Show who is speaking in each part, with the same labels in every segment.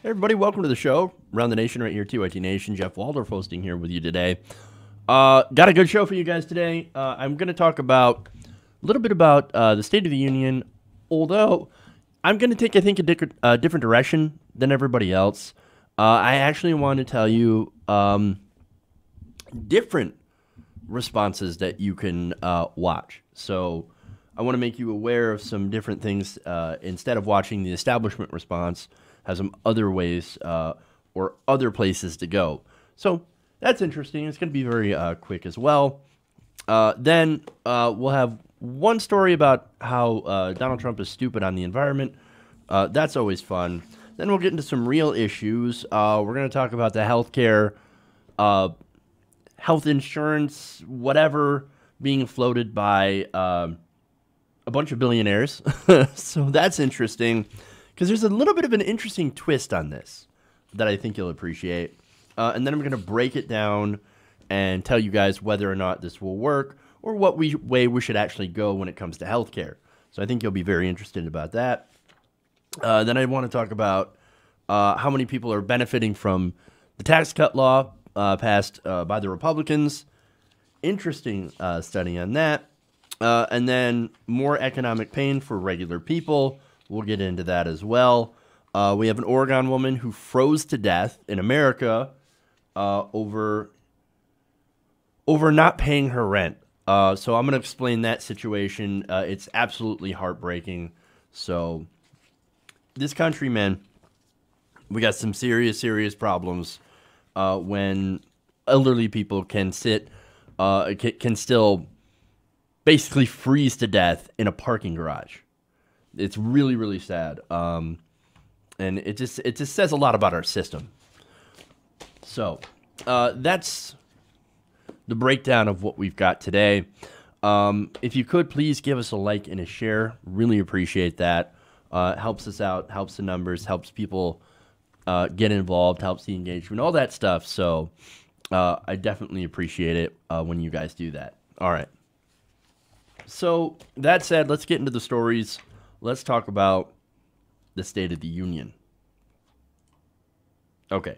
Speaker 1: Hey everybody, welcome to the show. Around the Nation right here, TYT Nation. Jeff Waldorf hosting here with you today. Got a good show for you guys today. I'm going to talk about a little bit about the State of the Union, although I'm going to take, I think, a different direction than everybody else. I actually want to tell you different responses that you can watch. So I want to make you aware of some different things. Instead of watching the establishment response, has some other ways or other places to go. So that's interesting. It's going to be very quick as well. Then we'll have one story about how Donald Trump is stupid on the environment. That's always fun. Then we'll get into some real issues. We're going to talk about the healthcare, health insurance, whatever, being floated by a bunch of billionaires. So that's interesting, because there's a little bit of an interesting twist on this that I think you'll appreciate. And then I'm going to break it down and tell you guys whether or not this will work or what way we should actually go when it comes to healthcare. So I think you'll be very interested about that. Then I want to talk about how many people are benefiting from the tax cut law passed by the Republicans. Interesting study on that. And then more economic pain for regular people. We'll get into that as well. We have an Oregon woman who froze to death in America over not paying her rent. So I'm going to explain that situation. It's absolutely heartbreaking. So this country, man, we got some serious, serious problems when elderly people can still basically freeze to death in a parking garage. It's really, really sad. And it just says a lot about our system. So that's the breakdown of what we've got today. If you could, please give us a like and a share. Really appreciate that. Helps us out, helps the numbers, helps people get involved, helps the engagement, all that stuff. So I definitely appreciate it when you guys do that. All right. So that said, let's get into the stories. Let's talk about the State of the Union. Okay.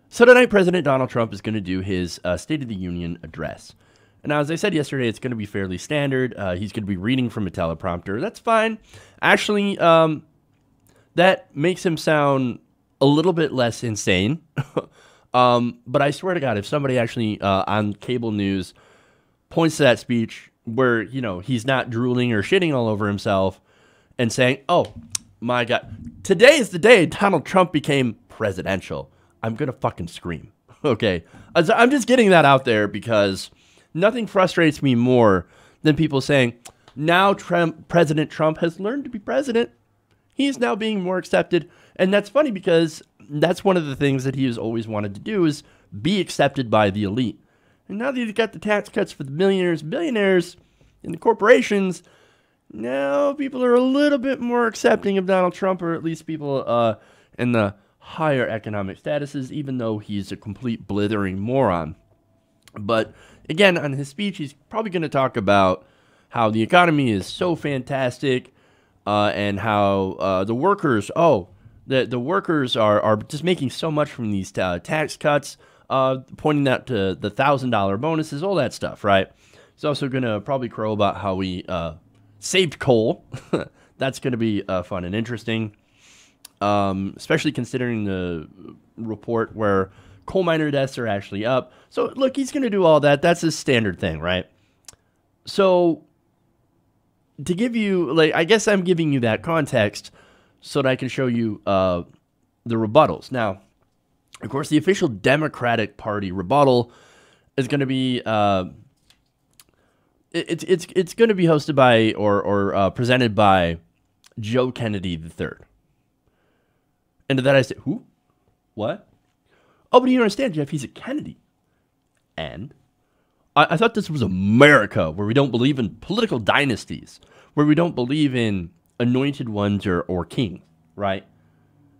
Speaker 1: So tonight, President Donald Trump is going to do his State of the Union address. And now, as I said yesterday, it's going to be fairly standard. He's going to be reading from a teleprompter. That's fine. Actually, that makes him sound a little bit less insane. But I swear to God, if somebody actually on cable news points to that speech where, you know, he's not drooling or shitting all over himself and saying, oh, my God, today is the day Donald Trump became presidential, I'm going to fucking scream. Okay. I'm just getting that out there because nothing frustrates me more than people saying, now President Trump has learned to be president. He's now being more accepted. And that's funny because that's one of the things that he has always wanted to do is be accepted by the elite. And now that he's got the tax cuts for the millionaires, billionaires, and the corporations, now people are a little bit more accepting of Donald Trump, or at least people in the higher economic statuses, even though he's a complete blithering moron. But again, on his speech, he's probably going to talk about how the economy is so fantastic and how the workers, the workers are just making so much from these tax cuts, pointing out to the $1,000 bonuses, all that stuff, right? He's also going to probably crow about how we saved coal. That's going to be fun and interesting, especially considering the report where coal miner deaths are actually up. So, look, he's going to do all that. That's his standard thing, right? So, to give you, I guess I'm giving you that context so that I can show you the rebuttals. Now, of course, the official Democratic Party rebuttal is going to be it's going to be hosted by or presented by Joe Kennedy III. And to that I say, who? What? Oh, but you don't understand, Jeff. He's a Kennedy. And I thought this was America, where we don't believe in political dynasties, where we don't believe in anointed ones or king, right?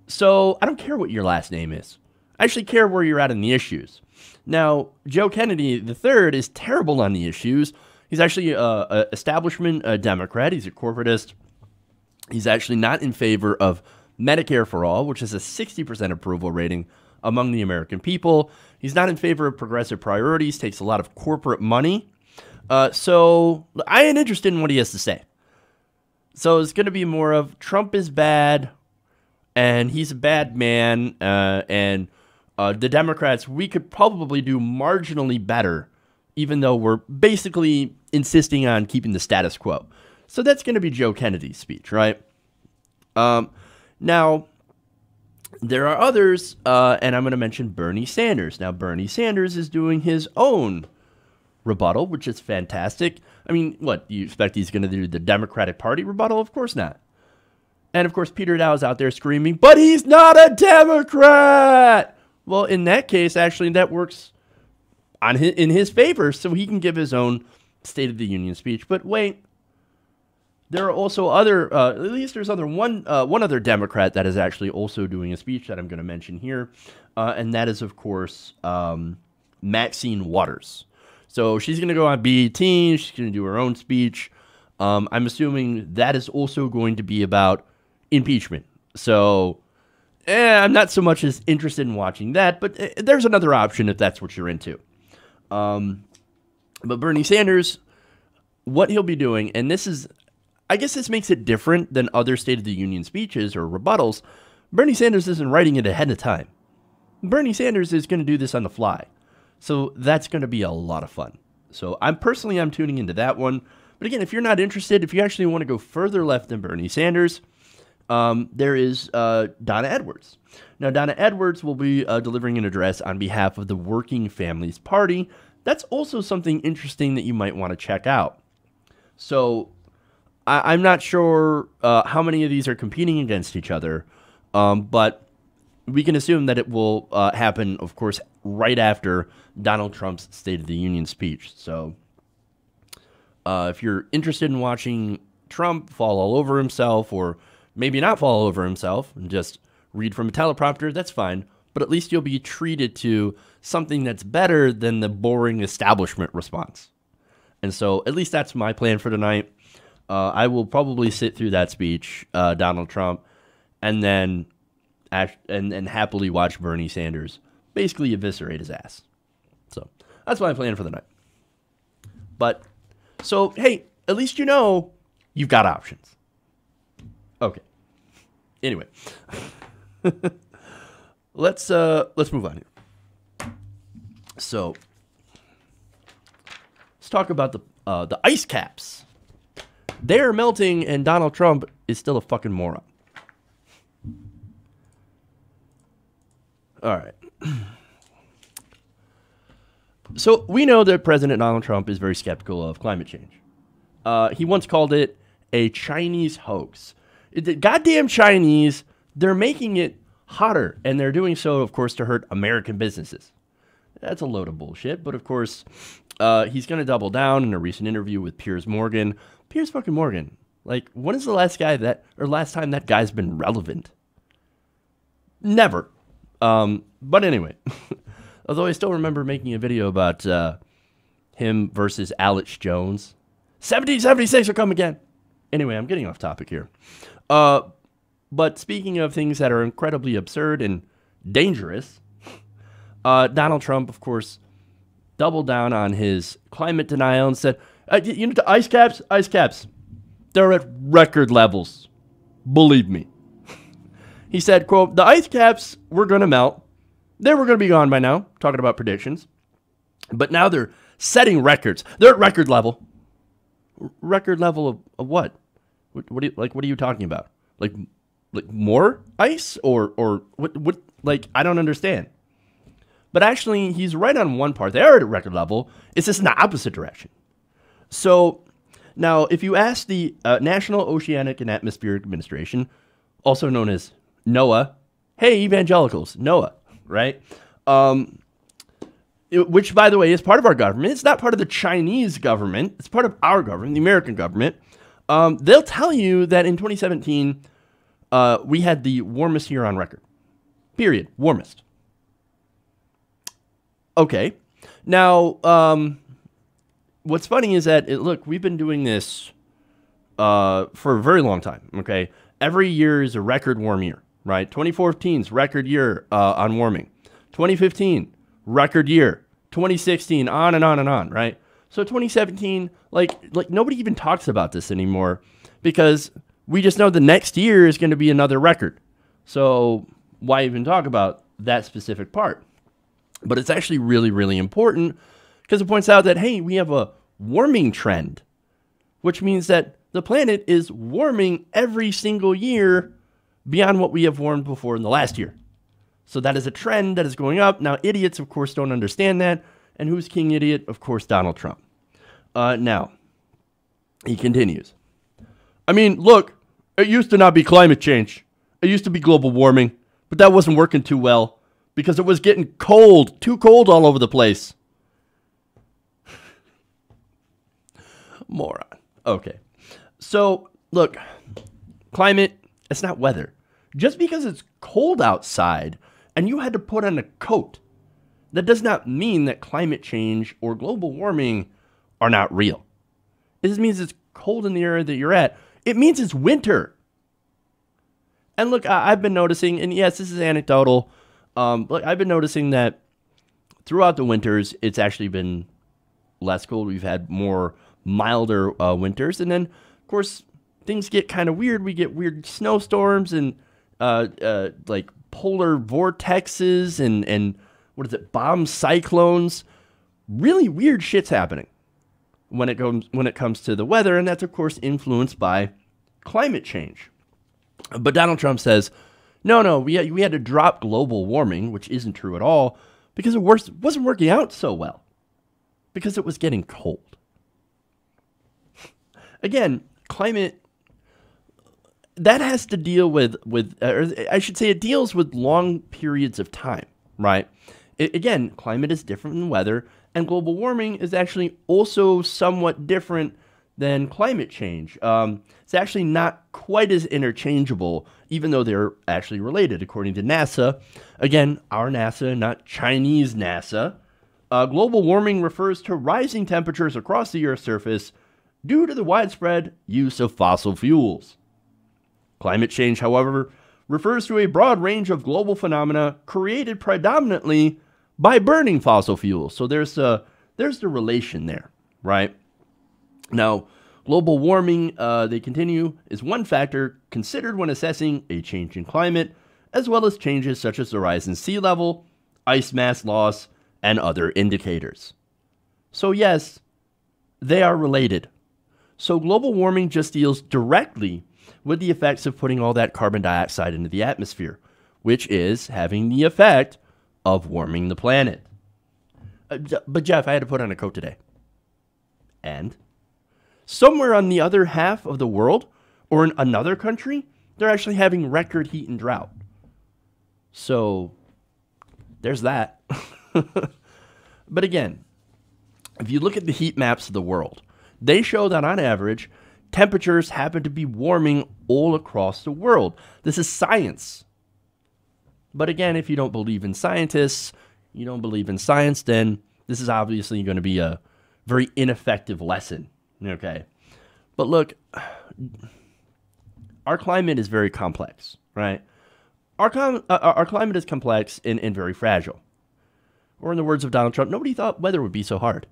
Speaker 1: So I don't care what your last name is. I actually care where you're at in the issues. Now, Joe Kennedy III is terrible on the issues. He's actually an establishment Democrat. He's a corporatist. He's actually not in favor of Medicare for all, which is a 60% approval rating among the American people. He's not in favor of progressive priorities, takes a lot of corporate money. So I am interested in what he has to say. So it's going to be more of Trump is bad, and he's a bad man, and the Democrats, we could probably do marginally better, even though we're basically insisting on keeping the status quo. So that's going to be Joe Kennedy's speech, right? Now, there are others, and I'm going to mention Bernie Sanders. Now, Bernie Sanders is doing his own rebuttal, which is fantastic. I mean, what, do you expect he's going to do the Democratic Party rebuttal? Of course not. And, of course, Peter Dow is out there screaming, but he's not a Democrat! Well, in that case, actually, that works in his favor, so he can give his own State of the Union speech. But wait, there are also other, at least there's one other Democrat that is actually also doing a speech that I'm going to mention here, and that is, of course, Maxine Waters. So she's going to go on BET, she's going to do her own speech. I'm assuming that is also going to be about impeachment. So I'm not so much as interested in watching that, but there's another option if that's what you're into. But Bernie Sanders, what he'll be doing, and this is, I guess this makes it different than other State of the Union speeches or rebuttals. Bernie Sanders isn't writing it ahead of time. Bernie Sanders is going to do this on the fly. So that's going to be a lot of fun. So I'm tuning into that one. But again, if you're not interested, if you actually want to go further left than Bernie Sanders, there is Donna Edwards. Now, Donna Edwards will be delivering an address on behalf of the Working Families Party. That's also something interesting that you might want to check out. So I'm not sure how many of these are competing against each other, but we can assume that it will happen, of course, right after Donald Trump's State of the Union speech. So if you're interested in watching Trump fall all over himself, or maybe not fall all over himself and just read from a teleprompter, that's fine. But at least you'll be treated to something that's better than the boring establishment response. And so at least that's my plan for tonight. I will probably sit through that speech, Donald Trump, and then and happily watch Bernie Sanders basically eviscerate his ass. So that's my plan for the night. But so hey, at least you know you've got options. Okay. Anyway, let's move on here. So let's talk about the ice caps. They're melting, and Donald Trump is still a fucking moron. All right. So we know that President Donald Trump is very skeptical of climate change. He once called it a Chinese hoax. The goddamn Chinese, they're making it hotter, and they're doing so, of course, to hurt American businesses. That's a load of bullshit, but of course, he's going to double down in a recent interview with Piers Morgan. Piers fucking Morgan. Like, when is the last time that guy's been relevant? Never. But anyway, although I still remember making a video about him versus Alex Jones. 1776 will come again. Anyway, I'm getting off topic here. But speaking of things that are incredibly absurd and dangerous, Donald Trump, of course, doubled down on his climate denial and said, you know, the ice caps, they're at record levels. Believe me. He said, quote, the ice caps were going to melt. They were going to be gone by now, talking about predictions. But now they're setting records. They're at record level. Record level of what? What are you talking about? Like more ice or what like, I don't understand. But actually, he's right on one part. They are at a record level. It's just in the opposite direction. So now, if you ask the National Oceanic and Atmospheric Administration, also known as NOAA, hey, evangelicals, NOAA, right? Which, by the way, is part of our government. It's not part of the Chinese government. It's part of our government, the American government. They'll tell you that in 2017, we had the warmest year on record. Period. Warmest. Okay. Now, what's funny is that, look, we've been doing this for a very long time, okay? every year is a record warm year, right? 2014's record year on warming. 2015, record year. 2016, on and on and on, right? So 2017, like nobody even talks about this anymore because we just know the next year is going to be another record. So why even talk about that specific part? But it's actually really, really important because it points out that, hey, we have a warming trend, which means that the planet is warming every single year beyond what we have warmed before in the last year. So that is a trend that is going up. Now, idiots, of course, don't understand that. And who's king idiot? Of course, Donald Trump. Now, he continues. I mean, look, it used to not be climate change. It used to be global warming, but that wasn't working too well because it was getting cold, too cold all over the place. Moron. Okay. So, look, climate, it's not weather. Just because it's cold outside and you had to put on a coat, that does not mean that climate change or global warming are not real. It just means it's cold in the area that you're at. It means it's winter. And look, I've been noticing, and yes, this is anecdotal. Look, I've been noticing that throughout the winters, it's actually been less cold. We've had more milder winters. And then, of course, things get kind of weird. We get weird snowstorms and like polar vortexes and what is it, bomb cyclones. Really weird shit's happening when it comes to the weather. And that's, of course, influenced by climate change. But Donald Trump says, no, we had to drop global warming, which isn't true at all, because it wasn't working out so well, because it was getting cold. Again, climate, that has to deal with or I should say it deals with long periods of time, right? Again, climate is different than weather, and global warming is actually also somewhat different than climate change. It's actually not quite as interchangeable, even though they're actually related, according to NASA. Again, our NASA, not Chinese NASA. Global warming refers to rising temperatures across the Earth's surface due to the widespread use of fossil fuels. Climate change, however, refers to a broad range of global phenomena created predominantly by burning fossil fuels. So there's the relation there, right? Now, global warming, they continue, is one factor considered when assessing a change in climate, as well as changes such as the rise in sea level, ice mass loss, and other indicators. So yes, they are related. So global warming just deals directly with the effects of putting all that carbon dioxide into the atmosphere, which is having the effect of warming the planet. But Jeff, I had to put on a coat today. And somewhere on the other half of the world, or in another country, they're actually having record heat and drought. So there's that. But again, if you look at the heat maps of the world, they show that on average, temperatures happen to be warming all across the world. This is science. But again, if you don't believe in scientists, you don't believe in science, then this is obviously going to be a very ineffective lesson. Okay. But look, our climate is very complex, right? Our climate is complex and very fragile. Or in the words of Donald Trump, nobody thought weather would be so hard.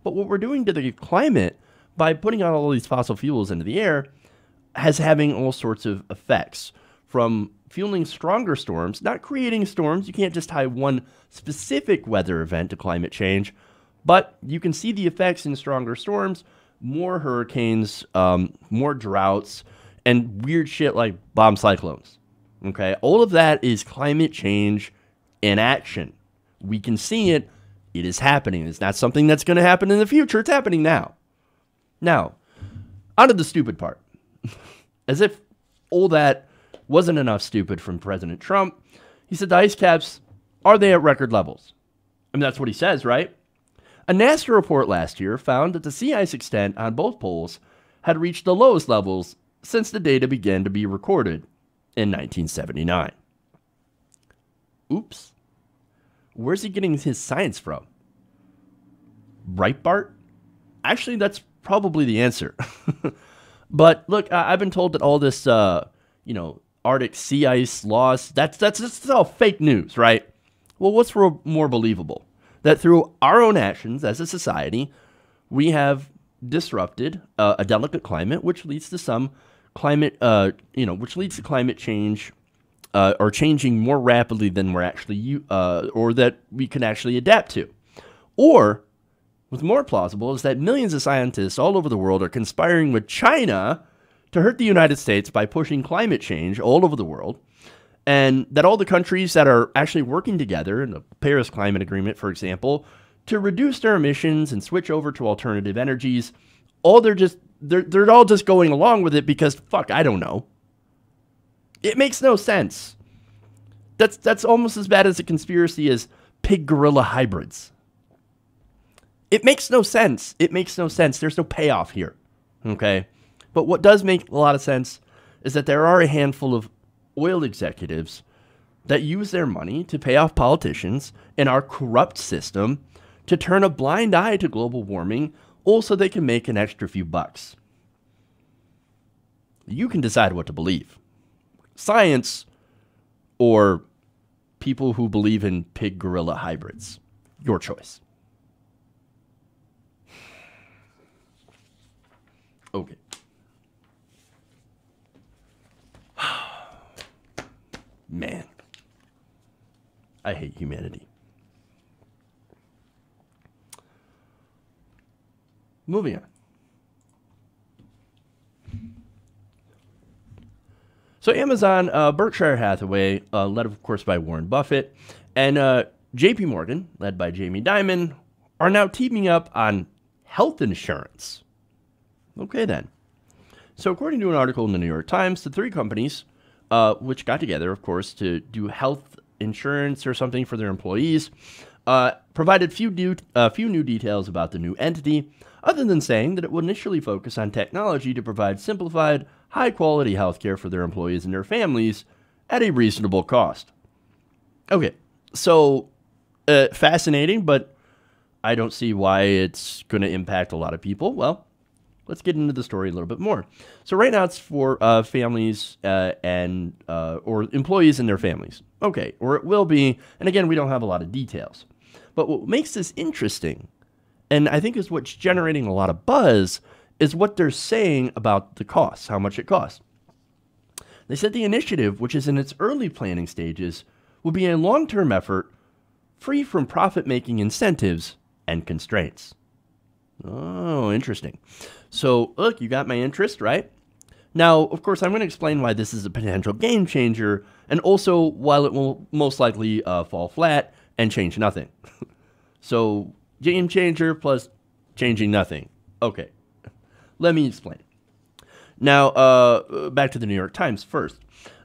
Speaker 1: But what we're doing to the climate by putting out all these fossil fuels into the air has having all sorts of effects, from fueling stronger storms, not creating storms. You can't just tie one specific weather event to climate change, but you can see the effects in stronger storms, more hurricanes, more droughts, and weird shit like bomb cyclones. Okay, all of that is climate change in action. We can see it. It is happening. It's not something that's going to happen in the future. It's happening now. Now, on to the stupid part. As if all that wasn't enough stupid from President Trump, he said the ice caps, are they at record levels? I mean, that's what he says, right? A NASA report last year found that the sea ice extent on both poles had reached the lowest levels since the data began to be recorded in 1979. Oops. Where's he getting his science from? Breitbart? Actually, that's probably the answer. But look, I've been told that all this, Arctic sea ice loss, that's all fake news, right? Well, what's more believable? That through our own actions as a society, we have disrupted a delicate climate, which leads to some climate, which leads to climate change, or changing more rapidly than we're actually, or that we can actually adapt to. Or, what's more plausible is that millions of scientists all over the world are conspiring with China to hurt the United States by pushing climate change all over the world, and that all the countries that are actually working together in the Paris Climate Agreement, for example, to reduce their emissions and switch over to alternative energies, they're all just going along with it because, fuck, I don't know. It makes no sense. That's almost as bad as a conspiracy as pig-gorilla hybrids. It makes no sense. It makes no sense. There's no payoff here, okay? But what does make a lot of sense is that there are a handful of oil executives that use their money to pay off politicians in our corrupt system to turn a blind eye to global warming, also they can make an extra few bucks. You can decide what to believe. Science or people who believe in pig-gorilla hybrids. Your choice. Okay. Man. I hate humanity. Moving on. So Amazon, Berkshire Hathaway, led of course by Warren Buffett, and JP Morgan, led by Jamie Dimon, are now teaming up on health insurance. Okay then. So according to an article in the New York Times, the three companies, which got together, of course, to do health insurance or something for their employees, provided few new details about the new entity, other than saying that it will initially focus on technology to provide simplified, high-quality healthcare for their employees and their families at a reasonable cost. Okay, so fascinating, but I don't see why it's going to impact a lot of people. Well, let's get into the story a little bit more. So right now it's for families and or employees and their families. Okay, or it will be, and again, we don't have a lot of details. But what makes this interesting, and I think is what's generating a lot of buzz, is what they're saying about the costs, how much it costs. They said the initiative, which is in its early planning stages, will be a long-term effort free from profit-making incentives and constraints. Oh, interesting. So, look, you got my interest, right? Now, of course, I'm going to explain why this is a potential game changer, and also while it will most likely fall flat and change nothing. So, game changer plus changing nothing. Okay. Let me explain. Now, back to the New York Times first.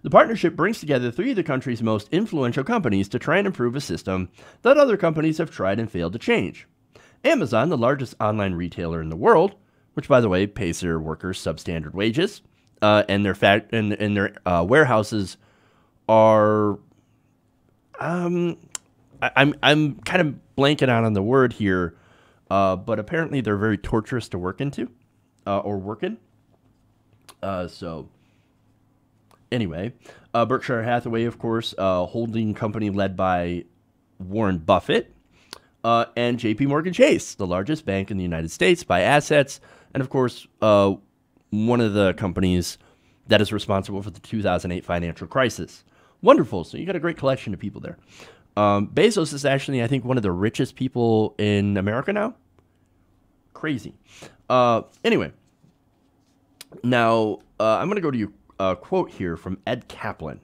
Speaker 1: The partnership brings together three of the country's most influential companies to try and improve a system that other companies have tried and failed to change. Amazon, the largest online retailer in the world, which, by the way, pays their workers substandard wages, and their warehouses are, I'm kind of blanking out on the word here, but apparently they're very torturous to work into. Or work in. So, anyway, Berkshire Hathaway, of course, holding company led by Warren Buffett, and JP Morgan Chase, the largest bank in the United States by assets, and of course, one of the companies that is responsible for the 2008 financial crisis. Wonderful. So you got a great collection of people there. Bezos is actually, I think, one of the richest people in America now. Crazy. Anyway, now I'm going to go to a quote here from Ed Kaplan.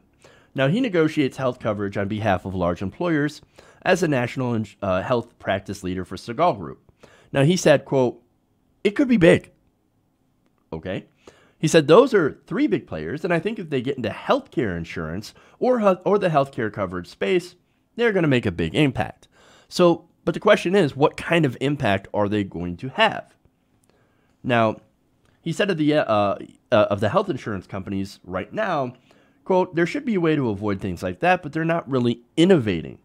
Speaker 1: Now, he negotiates health coverage on behalf of large employers as a national health practice leader for Segal Group. Now, he said, quote, "It could be big." Okay. He said those are three big players, and I think if they get into healthcare insurance or the healthcare coverage space, they're going to make a big impact. So, but the question is, what kind of impact are they going to have? Now, he said of the health insurance companies right now, quote, "There should be a way to avoid things like that, but they're not really innovating.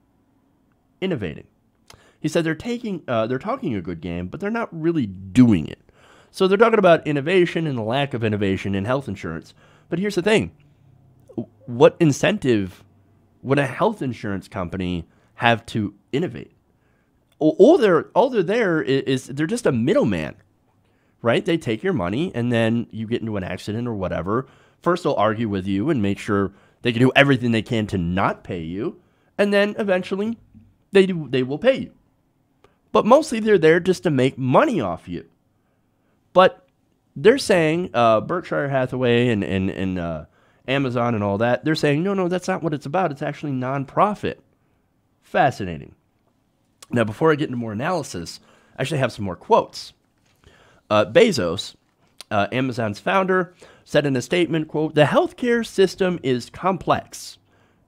Speaker 1: He said they're talking a good game, but they're not really doing it. So they're talking about innovation and the lack of innovation in health insurance. But here's the thing. What incentive would a health insurance company have to innovate? All they're there is they're just a middleman, right? They take your money and then you get into an accident or whatever. First, they'll argue with you and make sure they can do everything they can to not pay you. And then eventually they will pay you. But mostly they're there just to make money off you. But they're saying, Berkshire Hathaway and Amazon and all that, they're saying, no, that's not what it's about. It's actually nonprofit. Fascinating. Now, before I get into more analysis, I actually have some more quotes. Bezos, Amazon's founder, said in a statement, quote, "The healthcare system is complex,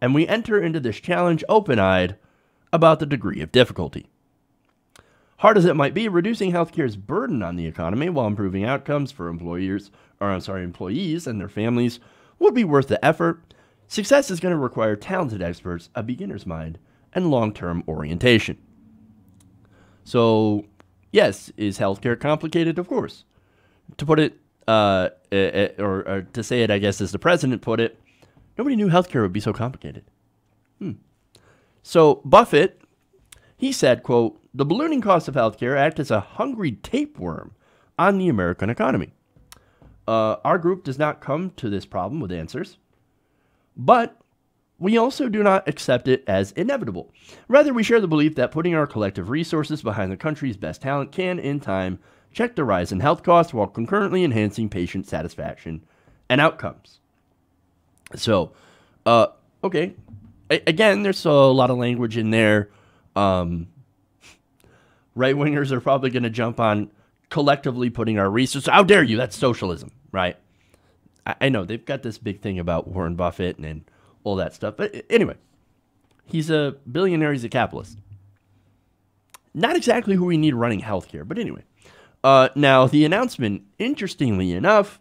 Speaker 1: and we enter into this challenge open-eyed about the degree of difficulty. Hard as it might be, reducing healthcare's burden on the economy while improving outcomes for employees and their families would be worth the effort. Success is going to require talented experts, a beginner's mind, and long-term orientation." So, yes, is healthcare complicated? Of course. To put it, or to say it, I guess, as the president put it, nobody knew healthcare would be so complicated. So, Buffett, he said, quote, "The ballooning costs of healthcare act as a hungry tapeworm on the American economy. Our group does not come to this problem with answers, but we also do not accept it as inevitable. Rather, we share the belief that putting our collective resources behind the country's best talent can, in time, check the rise in health costs while concurrently enhancing patient satisfaction and outcomes." So, okay. Again, there's a lot of language in there. Right-wingers are probably going to jump on collectively putting our resources. How dare you? That's socialism, right? I know they've got this big thing about Warren Buffett and all that stuff. But anyway, he's a billionaire. He's a capitalist. Not exactly who we need running healthcare, but anyway. Now, the announcement, interestingly enough,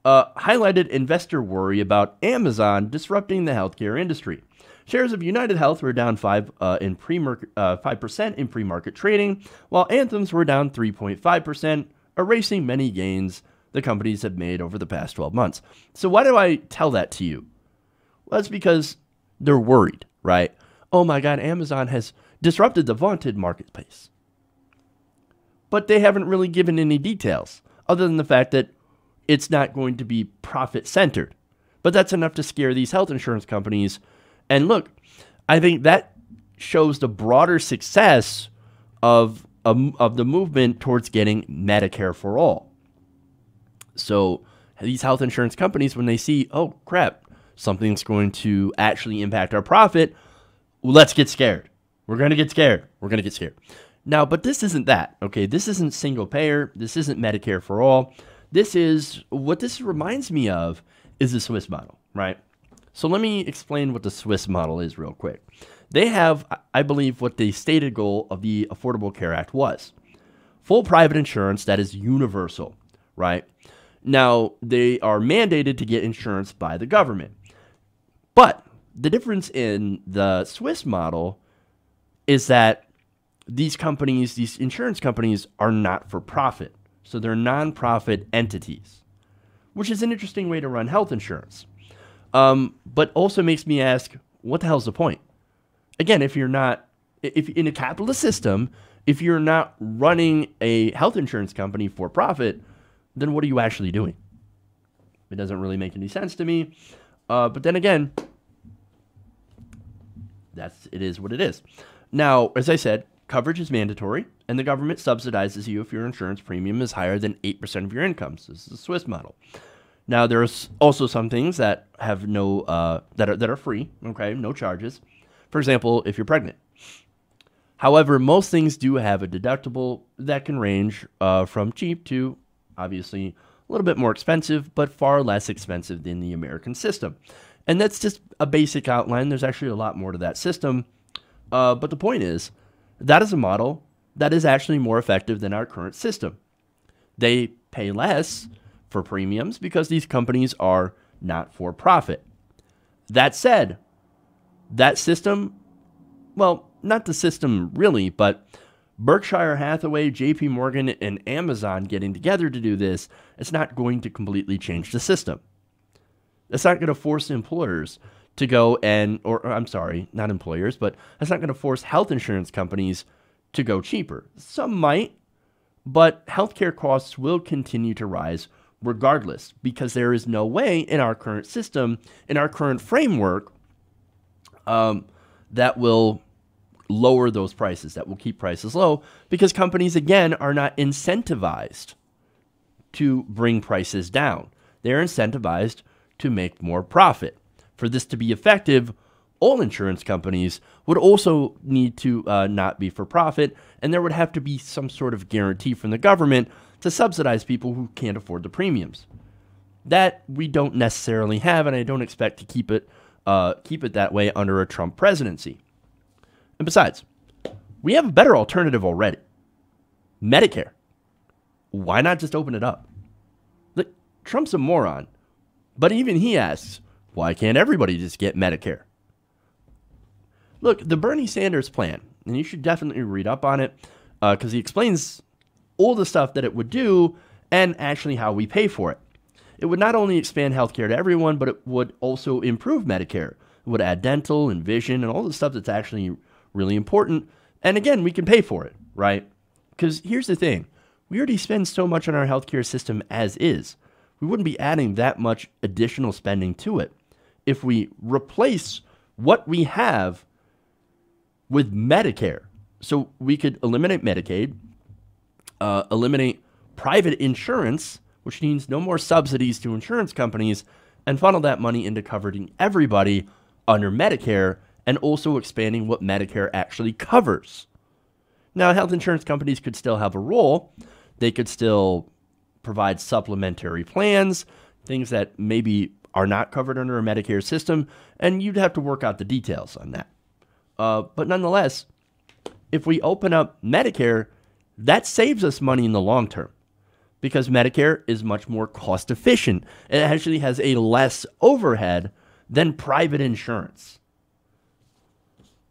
Speaker 1: highlighted investor worry about Amazon disrupting the healthcare industry. Shares of United Health were down 5% in pre-market trading, while Anthem's were down 3.5%, erasing many gains the companies have made over the past 12 months. So why do I tell that to you? Well, that's because they're worried, right? Oh my God, Amazon has disrupted the vaunted marketplace. But they haven't really given any details, other than the fact that it's not going to be profit-centered. But that's enough to scare these health insurance companies. And look, I think that shows the broader success of the movement towards getting Medicare for all. So these health insurance companies, when they see, oh crap, something's going to actually impact our profit, let's get scared. We're going to get scared. We're going to get scared. Now, but this isn't that, okay? This isn't single payer. This isn't Medicare for all. This is, what this reminds me of is the Swiss model, right? So let me explain what the Swiss model is real quick. They have, I believe, what the stated goal of the Affordable Care Act was. Full private insurance that is universal, right? Now, they are mandated to get insurance by the government. But the difference in the Swiss model is that these companies, these insurance companies, are not for profit. So they're nonprofit entities, which is an interesting way to run health insurance. But also makes me ask, what the hell's the point? Again, if in a capitalist system, if you're not running a health insurance company for profit, then what are you actually doing? It doesn't really make any sense to me. But then again, it is what it is. Now, as I said, coverage is mandatory, and the government subsidizes you if your insurance premium is higher than 8% of your income. So this is the Swiss model. Now, there's also some things that have that are free, okay, no charges. For example, if you're pregnant. However, most things do have a deductible that can range from cheap to, obviously, a little bit more expensive, but far less expensive than the American system. And that's just a basic outline. There's actually a lot more to that system. But the point is, that is a model that is actually more effective than our current system. They pay less for premiums because these companies are not for profit. That said, that system, well, not the system really, but Berkshire Hathaway, JP Morgan, and Amazon getting together to do this, it's not going to completely change the system. It's not going to force employers to go or I'm sorry, not employers, but that's not going to force health insurance companies to go cheaper. Some might, but healthcare costs will continue to rise regardless because there is no way in our current system, in our current framework, that will lower those prices, that will keep prices low because companies, again, are not incentivized to bring prices down. They're incentivized to make more profit. For this to be effective, all insurance companies would also need to not be for profit, and there would have to be some sort of guarantee from the government to subsidize people who can't afford the premiums. That we don't necessarily have, and I don't expect to keep it that way under a Trump presidency. And besides, we have a better alternative already. Medicare. Why not just open it up? Look, Trump's a moron, but even he asks, why can't everybody just get Medicare? Look, the Bernie Sanders plan, and you should definitely read up on it because he explains all the stuff that it would do and actually how we pay for it. It would not only expand healthcare to everyone, but it would also improve Medicare. It would add dental and vision and all the stuff that's actually really important. And again, we can pay for it, right? Because here's the thing. We already spend so much on our healthcare system as is. We wouldn't be adding that much additional spending to it. If we replace what we have with Medicare, so we could eliminate Medicaid, eliminate private insurance, which means no more subsidies to insurance companies, and funnel that money into covering everybody under Medicare and also expanding what Medicare actually covers. Now, health insurance companies could still have a role. They could still provide supplementary plans, things that maybe are not covered under a Medicare system, and you'd have to work out the details on that. But nonetheless, if we open up Medicare, that saves us money in the long term because Medicare is much more cost efficient. It actually has a less overhead than private insurance.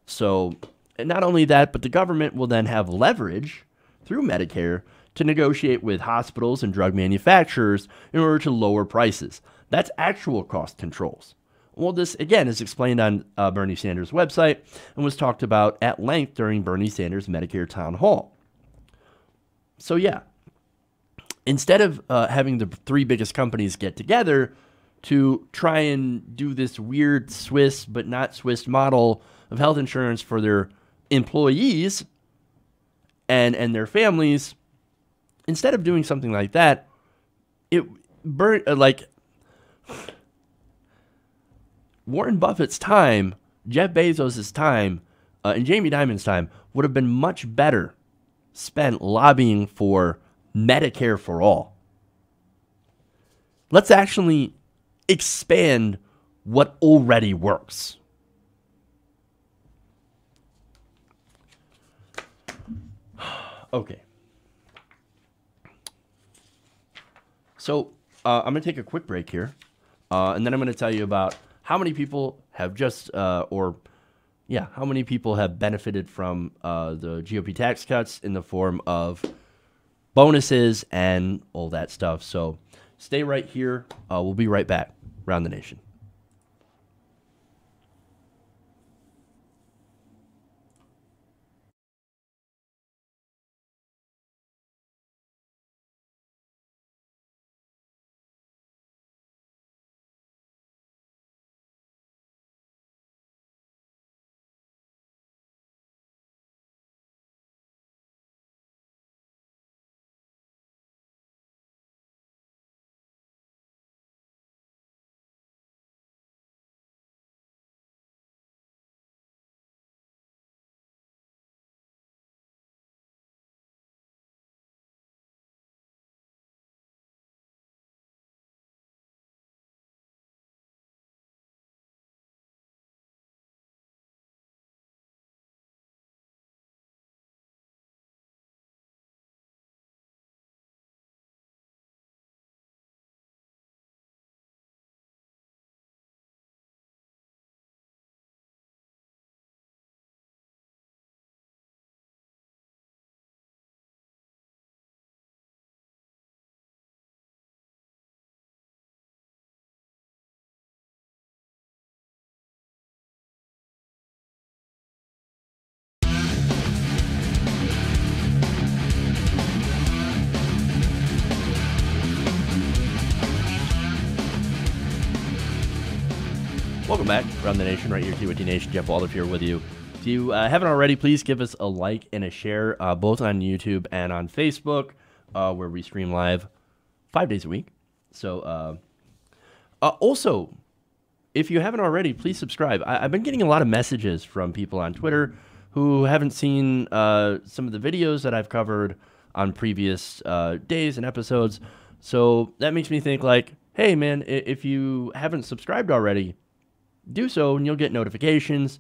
Speaker 1: So not only that, but the government will then have leverage through Medicare to negotiate with hospitals and drug manufacturers in order to lower prices. That's actual cost controls. Well, this, again, is explained on Bernie Sanders' website and was talked about at length during Bernie Sanders' Medicare town hall. So, yeah, instead of having the three biggest companies get together to try and do this weird Swiss but not Swiss model of health insurance for their employees and their families, instead of doing something like that, Warren Buffett's time, Jeff Bezos' time, and Jamie Dimon's time would have been much better spent lobbying for Medicare for all. Let's actually expand what already works. Okay. So I'm going to take a quick break here, and then I'm going to tell you about how many people have how many people have benefited from the GOP tax cuts in the form of bonuses and all that stuff. So stay right here. We'll be right back. Round the Nation. Welcome back around the nation, right here, TWT Nation. Jeff Waldorf here with you. If you haven't already, please give us a like and a share, both on YouTube and on Facebook, where we stream live 5 days a week. So, also, if you haven't already, please subscribe. I've been getting a lot of messages from people on Twitter who haven't seen some of the videos that I've covered on previous days and episodes. So that makes me think like, hey, man, if you haven't subscribed already, do so and you'll get notifications.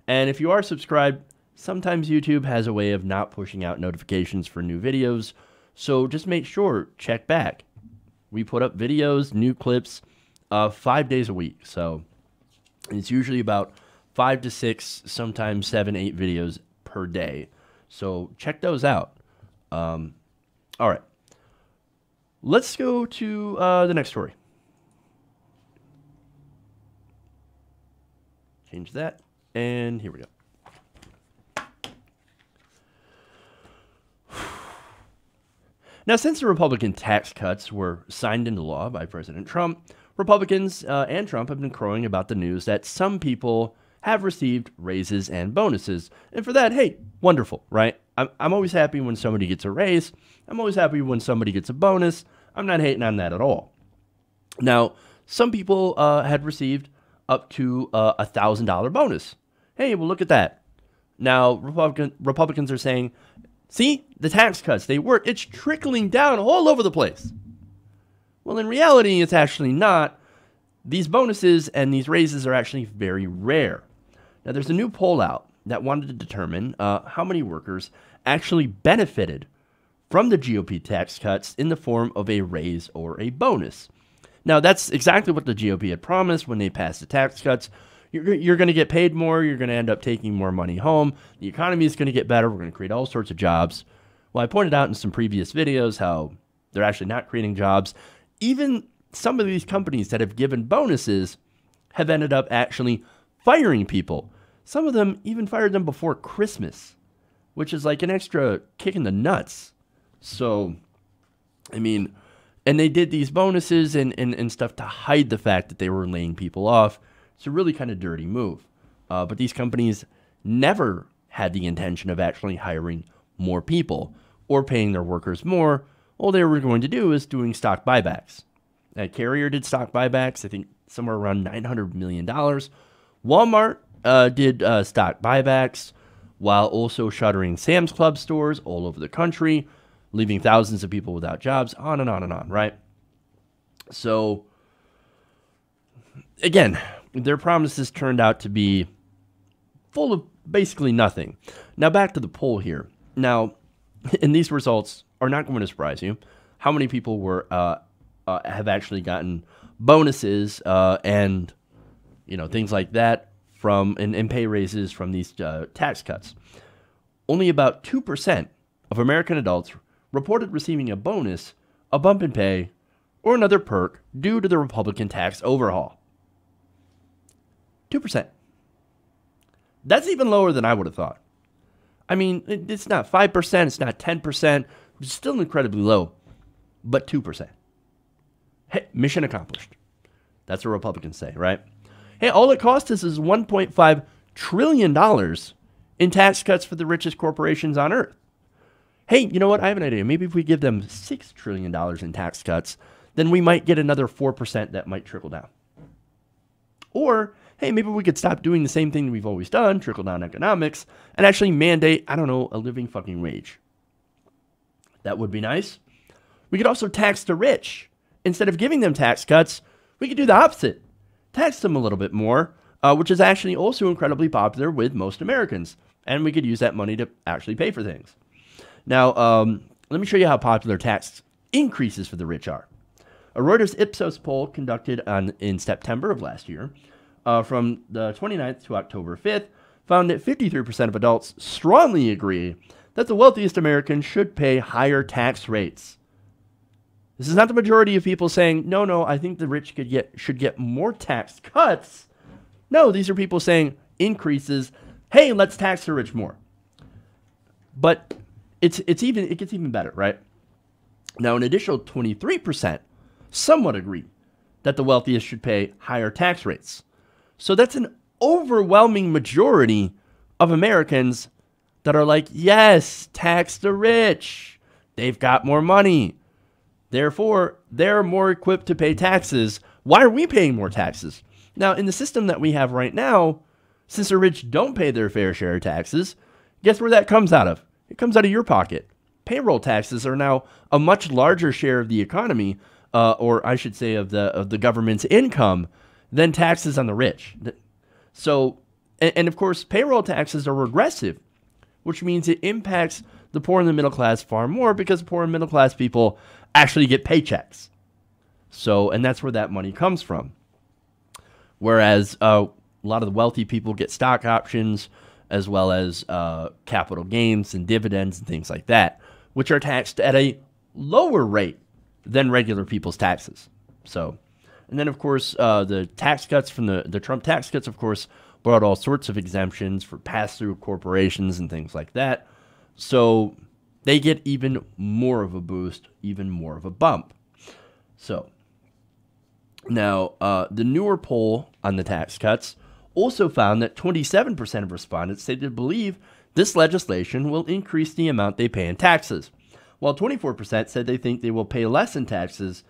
Speaker 1: And if you are subscribed, sometimes YouTube has a way of not pushing out notifications for new videos. So just make sure, check back. We put up videos, new clips, 5 days a week. So it's usually about 5 to 6, sometimes 7, 8 videos per day. So check those out. All right. Let's go to the next story. Change that, and here we go. Now, since the Republican tax cuts were signed into law by President Trump, Republicans and Trump have been crowing about the news that some people have received raises and bonuses. And for that, hey, wonderful, right? I'm always happy when somebody gets a raise. I'm always happy when somebody gets a bonus. I'm not hating on that at all. Now, some people had received up to a $1,000 bonus. Hey, well, look at that. Now, Republicans are saying, see, the tax cuts, they work. It's trickling down all over the place. Well, in reality, it's actually not. These bonuses and these raises are actually very rare. Now, there's a new poll out that wanted to determine how many workers actually benefited from the GOP tax cuts in the form of a raise or a bonus. Now, that's exactly what the GOP had promised when they passed the tax cuts. You're going to get paid more. You're going to end up taking more money home. The economy is going to get better. We're going to create all sorts of jobs. Well, I pointed out in some previous videos how they're actually not creating jobs. Even some of these companies that have given bonuses have ended up actually firing people. Some of them even fired them before Christmas, which is like an extra kick in the nuts. So, I mean, and they did these bonuses and stuff to hide the fact that they were laying people off. It's a really kind of dirty move. But these companies never had the intention of actually hiring more people or paying their workers more. All they were going to do is doing stock buybacks. Carrier did stock buybacks, I think somewhere around $900 million. Walmart did stock buybacks while also shuttering Sam's Club stores all over the country, leaving thousands of people without jobs, on and on and on, right? So, again, their promises turned out to be full of basically nothing. Now, back to the poll here. Now, and these results are not going to surprise you. How many people have actually gotten bonuses and things like that from and pay raises from these tax cuts? Only about 2% of American adults reported receiving a bonus, a bump in pay, or another perk due to the Republican tax overhaul. 2%. That's even lower than I would have thought. I mean, it's not 5%, it's not 10%, which is still incredibly low, but 2%. Hey, mission accomplished. That's what Republicans say, right? Hey, all it cost us is $1.5 trillion in tax cuts for the richest corporations on earth. Hey, you know what? I have an idea. Maybe if we give them $6 trillion in tax cuts, then we might get another 4% that might trickle down. Or, hey, maybe we could stop doing the same thing we've always done, trickle-down economics, and actually mandate, I don't know, a living fucking wage. That would be nice. We could also tax the rich. Instead of giving them tax cuts, we could do the opposite. Tax them a little bit more, which is actually also incredibly popular with most Americans. And we could use that money to actually pay for things. Now, let me show you how popular tax increases for the rich are. A Reuters Ipsos poll conducted in September of last year, from the 29th to October 5th, found that 53% of adults strongly agree that the wealthiest Americans should pay higher tax rates. This is not the majority of people saying, no, I think the rich should get more tax cuts. No, these are people saying increases. Hey, let's tax the rich more. But it gets even better, right? Now, an additional 23% somewhat agree that the wealthiest should pay higher tax rates. So that's an overwhelming majority of Americans that are like, yes, tax the rich. They've got more money. Therefore, they're more equipped to pay taxes. Why are we paying more taxes? Now, in the system that we have right now, since the rich don't pay their fair share of taxes, guess where that comes out of? It comes out of your pocket. Payroll taxes are now a much larger share of the economy, or I should say of the government's income, than taxes on the rich. So, and of course, payroll taxes are regressive, which means it impacts the poor and the middle class far more because poor and middle class people actually get paychecks. So, and that's where that money comes from. Whereas a lot of the wealthy people get stock options as well as capital gains and dividends and things like that, which are taxed at a lower rate than regular people's taxes. So, and then, of course, the tax cuts from the Trump tax cuts, of course, brought all sorts of exemptions for pass-through corporations and things like that. So they get even more of a boost, even more of a bump. So now the newer poll on the tax cuts also found that 27% of respondents say they believe this legislation will increase the amount they pay in taxes, while 24% said they think they will pay less in taxes,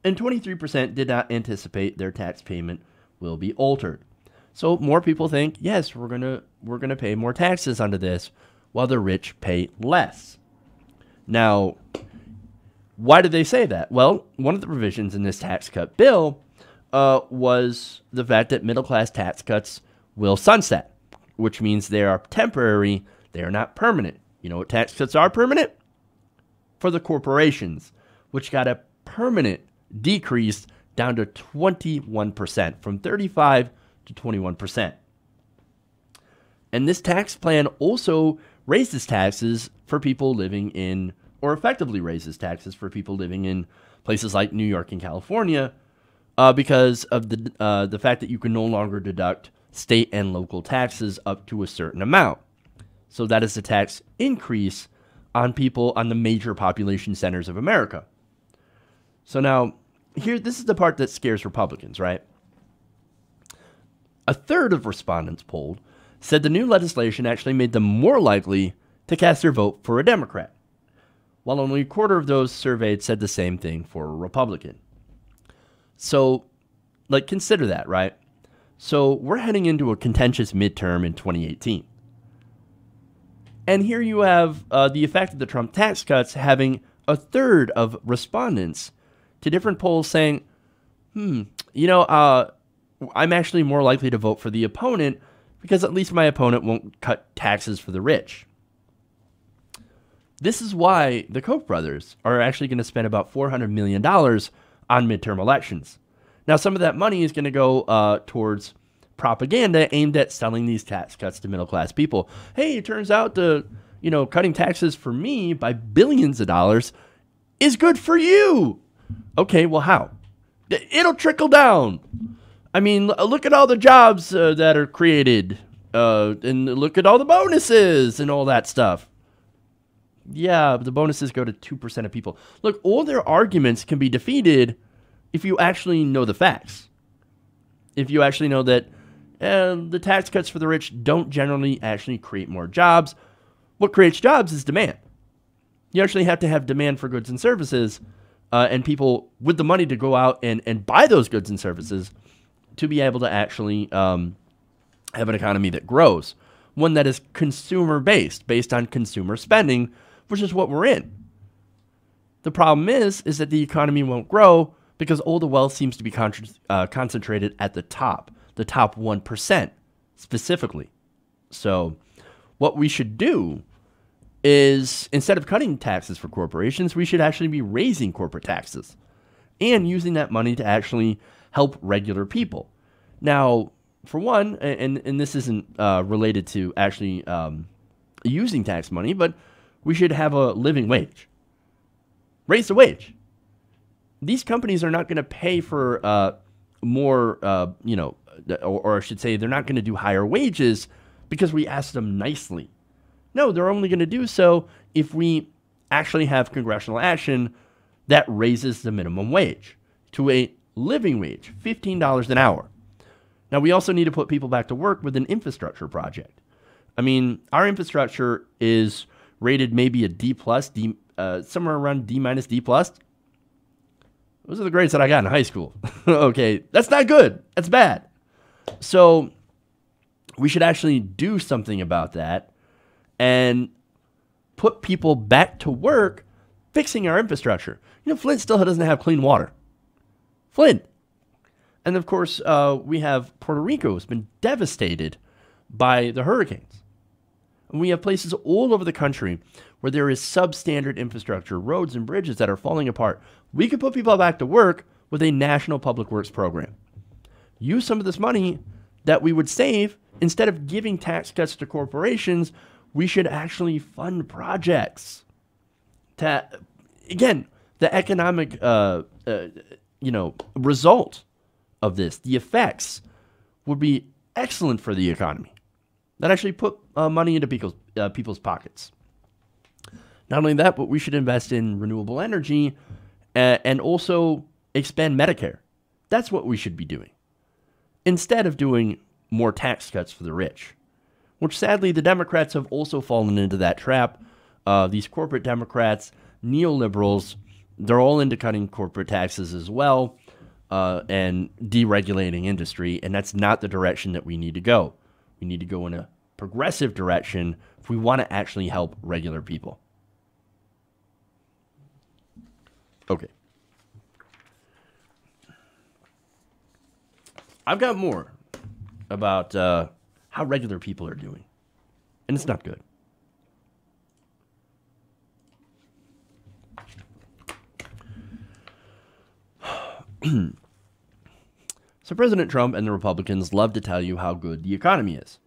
Speaker 1: and 23% did not anticipate their tax payment will be altered. So more people think, yes, we're gonna pay more taxes onto this, while the rich pay less. Now, why did they say that? Well, one of the provisions in this tax cut bill was the fact that middle-class tax cuts will sunset, which means they are temporary, they are not permanent. You know what tax cuts are permanent? For the corporations, which got a permanent decrease down to 21%, from 35 to 21%. And this tax plan also raises taxes for people living in, or effectively raises taxes for people living in places like New York and California, because of the fact that you can no longer deduct state and local taxes up to a certain amount. So that is a tax increase on people on the major population centers of America. So now, here, this is the part that scares Republicans, right? A third of respondents polled said the new legislation actually made them more likely to cast their vote for a Democrat, while only a quarter of those surveyed said the same thing for a Republican. So, like, consider that, right? So, we're heading into a contentious midterm in 2018. And here you have the effect of the Trump tax cuts having a third of respondents to different polls saying, I'm actually more likely to vote for the opponent because at least my opponent won't cut taxes for the rich. This is why the Koch brothers are actually going to spend about $400 million on midterm elections. Now, some of that money is going to go towards propaganda aimed at selling these tax cuts to middle-class people. Hey, it turns out cutting taxes for me by billions of dollars is good for you. Okay, well, how? It'll trickle down. I mean, look at all the jobs that are created, and look at all the bonuses and all that stuff. Yeah, the bonuses go to 2% of people. Look, all their arguments can be defeated if you actually know the facts. If you actually know that the tax cuts for the rich don't generally actually create more jobs. What creates jobs is demand. You actually have to have demand for goods and services, and people with the money to go out and buy those goods and services to be able to actually have an economy that grows. One that is consumer-based, based on consumer spending, which is what we're in. The problem is that the economy won't grow because all the wealth seems to be concentrated at the top 1% specifically. So what we should do is, instead of cutting taxes for corporations, we should actually be raising corporate taxes and using that money to actually help regular people. Now, for one, and this isn't related to actually using tax money, but we should have a living wage. Raise the wage. These companies are not going to pay for more, or I should say they're not going to do higher wages because we ask them nicely. No, they're only going to do so if we actually have congressional action that raises the minimum wage to a living wage, $15 an hour. Now, we also need to put people back to work with an infrastructure project. I mean, our infrastructure is rated maybe a D plus, somewhere around D minus, D plus. Those are the grades that I got in high school. Okay, that's not good. That's bad. So we should actually do something about that and put people back to work fixing our infrastructure. You know, Flint still doesn't have clean water. Flint. And of course, we have Puerto Rico has been devastated by the hurricanes. And we have places all over the country where there is substandard infrastructure, roads and bridges that are falling apart. We could put people back to work with a national public works program. Use some of this money that we would save. Instead of giving tax cuts to corporations, we should actually fund projects. Again, the economic result of this, the effects would be excellent for the economy. That actually put money into people's pockets. Not only that, but we should invest in renewable energy and also expand Medicare. That's what we should be doing. Instead of doing more tax cuts for the rich, which sadly the Democrats have also fallen into that trap. These corporate Democrats, neoliberals, they're all into cutting corporate taxes as well and deregulating industry, and that's not the direction that we need to go. We need to go in a progressive direction if we want to actually help regular people. Okay. I've got more about how regular people are doing, and it's not good. So President Trump and the Republicans love to tell you how good the economy is,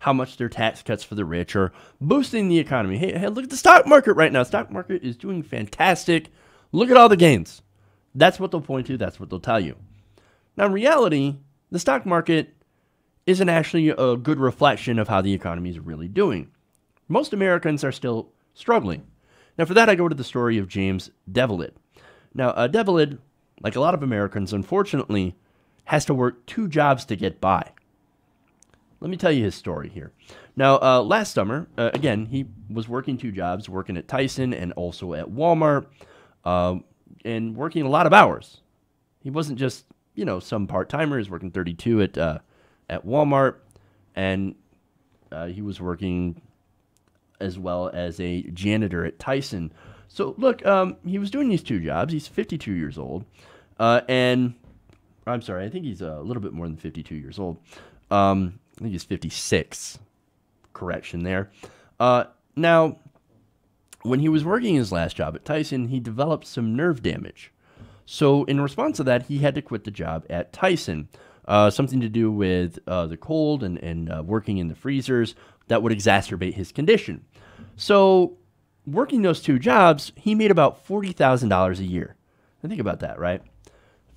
Speaker 1: how much their tax cuts for the rich are boosting the economy. Hey, look at the stock market right now. Stock market is doing fantastic. Look at all the gains. That's what they'll point to. That's what they'll tell you. Now, in reality, the stock market isn't actually a good reflection of how the economy is really doing. Most Americans are still struggling. Now, for that, I go to the story of James Develid. Now, Develid, like a lot of Americans, unfortunately, has to work 2 jobs to get by. Let me tell you his story here. Now, last summer, again, he was working 2 jobs, working at Tyson and also at Walmart, and working a lot of hours. He wasn't just, some part-timer. He was working 32 at Walmart, and he was working as well as a janitor at Tyson. So, look, he was doing these 2 jobs. He's 52 years old, and I'm sorry, I think he's a little bit more than 52 years old. I think he's 56. Correction there. Now, when he was working his last job at Tyson, he developed some nerve damage. So in response to that, he had to quit the job at Tyson. Something to do with the cold and working in the freezers that would exacerbate his condition. So working those 2 jobs, he made about $40,000 a year. Now think about that, right?